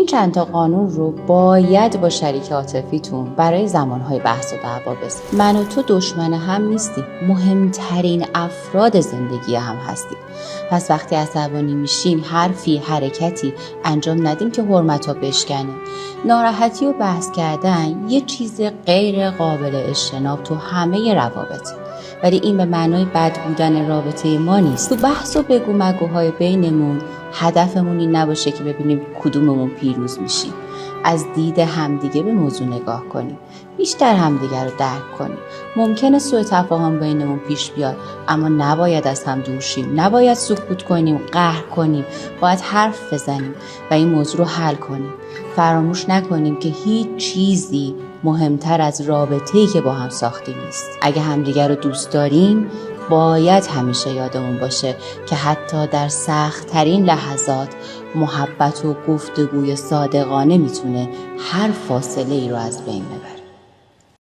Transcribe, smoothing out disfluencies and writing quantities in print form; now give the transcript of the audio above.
این چند تا قانون رو باید با شریک عاطفیتون برای زمانهای بحث و دعوا بذارید. من و تو دشمن هم نیستیم، مهمترین افراد زندگی هم هستیم. پس وقتی عصبانی میشیم حرفی حرکتی انجام ندیم که حرمت‌ها بشکنه. ناراحتی و بحث کردن یه چیز غیر قابل اجتناب تو همه روابط، ولی این به معنای بد بودن رابطه ما نیست. تو بحث و بگو مگوهای بینمون هدفمون این نباشه که ببینیم کدوممون پیروز میشیم. از دید همدیگه به موضوع نگاه کنیم، بیشتر همدیگه رو درک کنیم. ممکنه سوء تفاهم بینمون پیش بیاد، اما نباید از هم دور شیم، نباید سکوت کنیم، قهر کنیم. باید حرف بزنیم و این موضوع رو حل کنیم. فراموش نکنیم که هیچ چیزی مهمتر از رابطه‌ای که با هم ساختیم نیست. اگه همدیگه رو دوست داریم باید همیشه یادمون باشه که حتی در سخت‌ترین لحظات محبت و گفتگوی صادقانه میتونه هر فاصله ای رو از بین ببره.